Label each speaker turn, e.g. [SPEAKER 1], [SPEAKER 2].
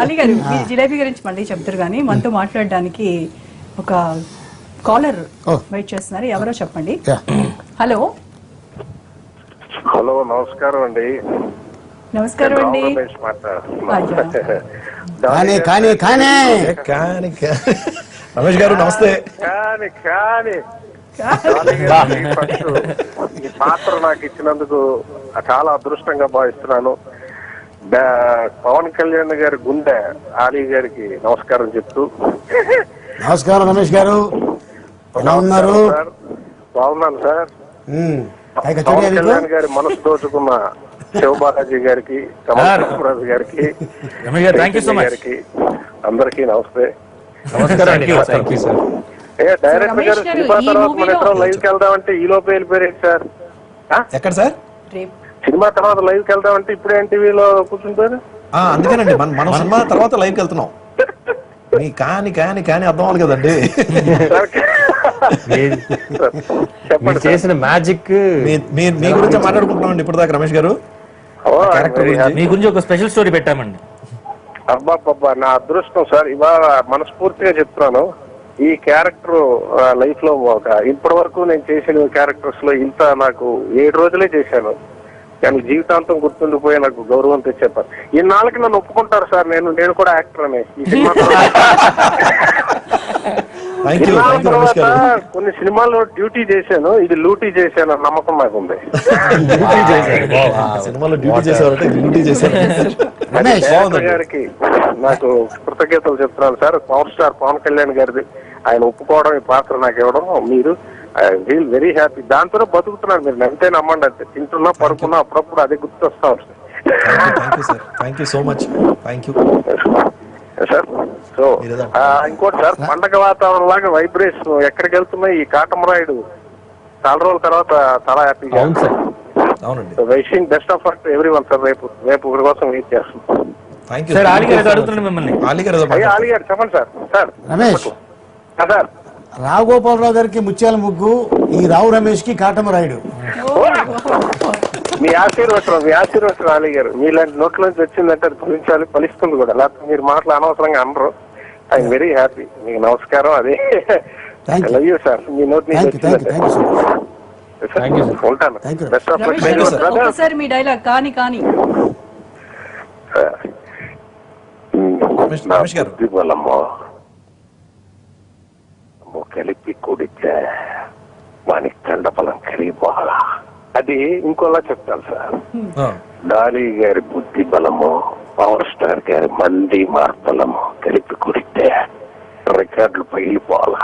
[SPEAKER 1] అలీ గారు మీ జిలేబీ గురించి మళ్ళీ చెప్తారు కానీ మనతో మాట్లాడడానికి ఒక కాలర్ వెయిట్ చేస్తున్నారు. ఎవరో చెప్పండి. హలో
[SPEAKER 2] హలో, నమస్కారం అండి.
[SPEAKER 1] నమస్కారం అండి.
[SPEAKER 3] రమేష్ గారు నమస్తే.
[SPEAKER 2] ఈ పాత్ర నాకు ఇచ్చినందుకు చాలా అదృష్టంగా భావిస్తున్నాను. పవన్ కళ్యాణ్ గారి గుండె ఆలీ గారికి నమస్కారం చెప్తూ.
[SPEAKER 4] నమస్కారం రమేష్ గారు, ఎలా ఉన్నారు?
[SPEAKER 2] బాగున్నాను సార్. పవన్ కళ్యాణ్ గారి మనసు దోచుకున్న శివబాలాజీ గారికి, కమలరాజు గారికి, గారికి అందరికీ నమస్తే. డైరెక్టర్ గారు సినిమా తర్వాత మన ఇద్దరం లైవ్ కి వెళ్దామంటే ఈ లోపే వెళ్ళిపోయారు సార్.
[SPEAKER 3] ఎక్కడ సార్?
[SPEAKER 2] సినిమా తర్వాత లైవ్ కి వెళ్దామంటే ఇప్పుడే ఎన్టీవీలో కూర్చుంటారు.
[SPEAKER 3] అందుకేనండి మన సినిమా తర్వాత లైవ్ కి వెళ్తున్నాం. మీ కానీ కానీ కానీ అర్థం అవ్వాలి కదండి.
[SPEAKER 2] చెప్పండి.
[SPEAKER 5] చేసిన మ్యాజిక్
[SPEAKER 3] మీ గురించి మాట్లాడుకుంటున్నామండి ఇప్పుడు దాకా రమేష్ గారు.
[SPEAKER 5] మీ గురించి ఒక స్పెషల్ స్టోరీ పెట్టామండి.
[SPEAKER 2] అబ్బాబ్బా, నా అదృష్టం సార్. ఇవాళ మనస్ఫూర్తిగా చెప్తున్నాను, ఈ క్యారెక్టర్ లైఫ్ లో ఇప్పటి వరకు నేను చేసిన క్యారెక్టర్స్ లో ఇంత నాకు 7 రోజులే చేశాను, కానీ జీవితాంతం గుర్తుండిపోయే నాకు గౌరవం తెచ్చేపారు. ఇన్నాళ్ళకి నన్ను ఒప్పుకుంటారు సార్, నేను కూడా యాక్టర్ అనే. ఈ సినిమా తర్వాత కొన్ని సినిమాల్లో డ్యూటీ చేశాను, ఇది లూటీ చేశాను అన్న నమ్మకం నాకు ఉంది.
[SPEAKER 3] సినిమాలో డ్యూటీ చేసేవారంటే డ్యూటీ చేశారు
[SPEAKER 2] గారికి నాకు కృతజ్ఞతలు చెప్తున్నాను sir. Power star Pawan Kalyan గారిది ఆయన ఒప్పుకోవడం, ఈ పాత్ర నాకు ఇవ్వడం, మీరు ఫీల్ వెరీ హ్యాపీ. దాంతోనే బతుకుతున్నారు. మీరు నమ్మితే నమ్మండి, అంతే. తింటున్నా పడుకున్నా అప్పుడప్పుడు అదే గుర్తొస్తా ఉంటుంది సార్. సో ఇంకోటి సార్, పండగ వాతావరణం లాగా వైబ్రేషన్ ఎక్కడికి వెళ్తున్నాయి. ఈ కాటమరాయుడు చాలా రోజుల తర్వాత చాలా హ్యాపీగా. Wishing best of luck to everyone sir. రేపు కోసం వెయిట్ చేస్తున్నాం.
[SPEAKER 5] ఆలీ గారు
[SPEAKER 2] చెప్పండి sir. Sir
[SPEAKER 4] Ramesh
[SPEAKER 2] sir,
[SPEAKER 4] Rao Gopal Rao గారికి ముత్యాల ముగ్గు, ఈ రావు రమేష్ కి కాటమరాయుడు.
[SPEAKER 2] మీ ఆశీర్వచనం ఆలీ గారు. మీలాంటి నోట్లోంచి వచ్చిందంటే అది ఫలించాలి, ఫలిస్తుంది కూడా. లేకపోతే మీరు మాటలు అనవసరంగా అనరు. I'm very happy. మీకు నమస్కారం. అదే love you sir. Me note నుంచి ఉంటాను. Best of luck.
[SPEAKER 1] Me dialogue కానీ కానీ
[SPEAKER 2] కలిపి కుడితే వానికి కండపలం కలిగిపోవాలా. అది ఇంకోలా చెప్తాను సార్. డాలీ గారి బుద్ధి బలము, పవర్ స్టార్ గారి మంది మార్తలము కలిపి కుడితే రికార్డులు పగిలిపోవాలా.